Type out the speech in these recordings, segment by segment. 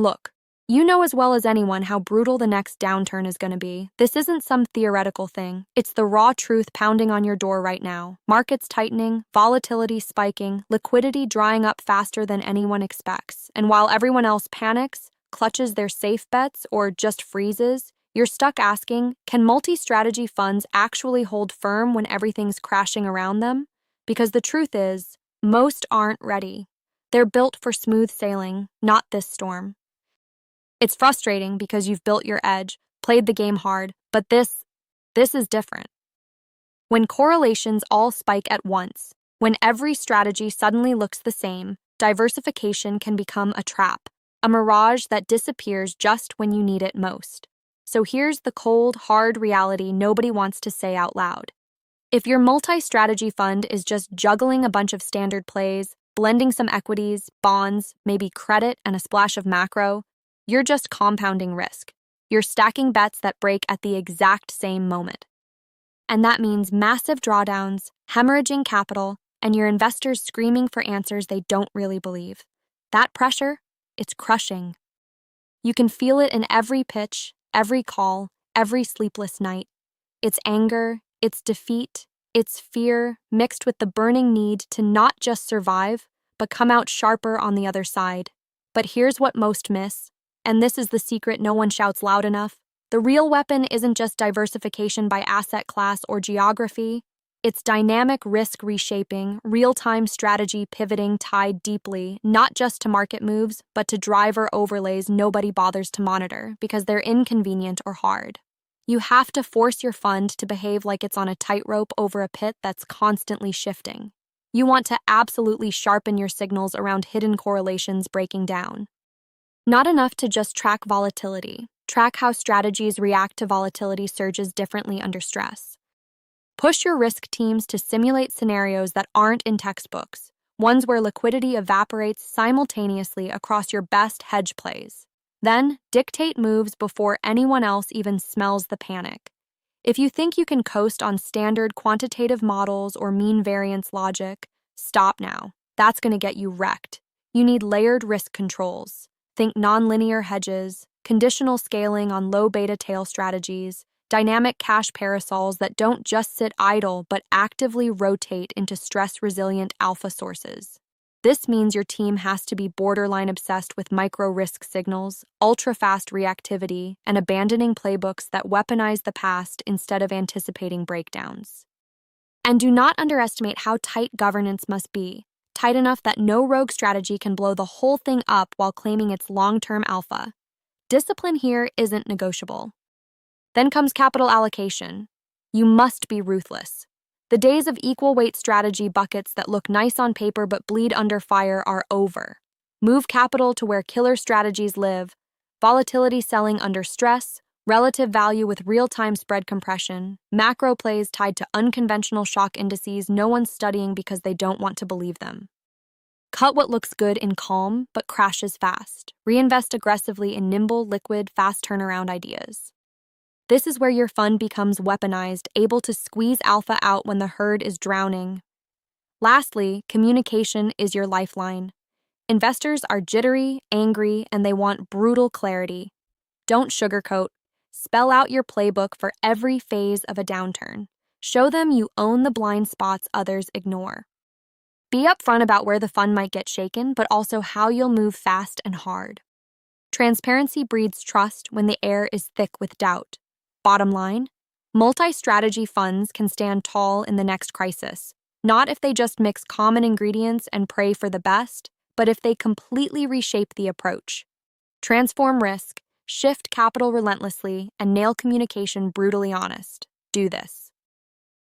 Look, you know as well as anyone how brutal the next downturn is going to be. This isn't some theoretical thing. It's the raw truth pounding on your door right now. Markets tightening, volatility spiking, liquidity drying up faster than anyone expects. And while everyone else panics, clutches their safe bets, or just freezes, you're stuck asking, can multi-strategy funds actually hold firm when everything's crashing around them? Because the truth is, most aren't ready. They're built for smooth sailing, not this storm. It's frustrating because you've built your edge, played the game hard, but this is different. When correlations all spike at once, when every strategy suddenly looks the same, diversification can become a trap, a mirage that disappears just when you need it most. So here's the cold, hard reality nobody wants to say out loud. If your multi-strategy fund is just juggling a bunch of standard plays, blending some equities, bonds, maybe credit, and a splash of macro, you're just compounding risk. You're stacking bets that break at the exact same moment. And that means massive drawdowns, hemorrhaging capital, and your investors screaming for answers they don't really believe. That pressure, it's crushing. You can feel it in every pitch, every call, every sleepless night. It's anger, it's defeat, it's fear, mixed with the burning need to not just survive, but come out sharper on the other side. But here's what most miss, and this is the secret no one shouts loud enough. The real weapon isn't just diversification by asset class or geography. It's dynamic risk reshaping, real-time strategy pivoting tied deeply, not just to market moves, but to driver overlays nobody bothers to monitor because they're inconvenient or hard. You have to force your fund to behave like it's on a tightrope over a pit that's constantly shifting. You want to absolutely sharpen your signals around hidden correlations breaking down. Not enough to just track volatility. Track how strategies react to volatility surges differently under stress. Push your risk teams to simulate scenarios that aren't in textbooks, ones where liquidity evaporates simultaneously across your best hedge plays. Then, dictate moves before anyone else even smells the panic. If you think you can coast on standard quantitative models or mean variance logic, stop now. That's going to get you wrecked. You need layered risk controls. Think nonlinear hedges, conditional scaling on low beta tail strategies, dynamic cash parasols that don't just sit idle but actively rotate into stress-resilient alpha sources. This means your team has to be borderline obsessed with micro-risk signals, ultra-fast reactivity, and abandoning playbooks that weaponize the past instead of anticipating breakdowns. And do not underestimate how tight governance must be, tight enough that no rogue strategy can blow the whole thing up while claiming its long-term alpha. Discipline here isn't negotiable. Then comes capital allocation. You must be ruthless. The days of equal weight strategy buckets that look nice on paper but bleed under fire are over. Move capital to where killer strategies live, volatility selling under stress, relative value with real-time spread compression, macro plays tied to unconventional shock indices no one's studying because they don't want to believe them. Cut what looks good in calm but crashes fast. Reinvest aggressively in nimble, liquid, fast turnaround ideas. This is where your fund becomes weaponized, able to squeeze alpha out when the herd is drowning. Lastly, communication is your lifeline. Investors are jittery, angry, and they want brutal clarity. Don't sugarcoat. Spell out your playbook for every phase of a downturn. Show them you own the blind spots others ignore. Be upfront about where the fund might get shaken, but also how you'll move fast and hard. Transparency breeds trust when the air is thick with doubt. Bottom line, multi-strategy funds can stand tall in the next crisis, not if they just mix common ingredients and pray for the best, but if they completely reshape the approach. Transform risk, shift capital relentlessly, and nail communication brutally honest. Do this.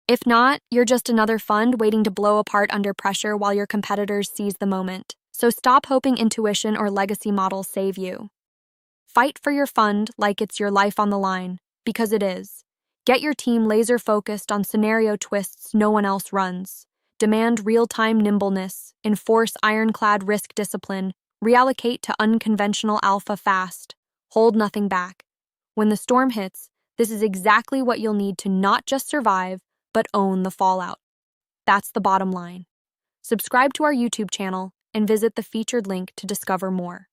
If not, you're just another fund waiting to blow apart under pressure while your competitors seize the moment. So stop hoping intuition or legacy models save you. Fight for your fund like it's your life on the line. Because it is. Get your team laser-focused on scenario twists no one else runs. Demand real-time nimbleness, enforce ironclad risk discipline, reallocate to unconventional alpha fast, hold nothing back. When the storm hits, this is exactly what you'll need to not just survive, but own the fallout. That's the bottom line. Subscribe to our YouTube channel and visit the featured link to discover more.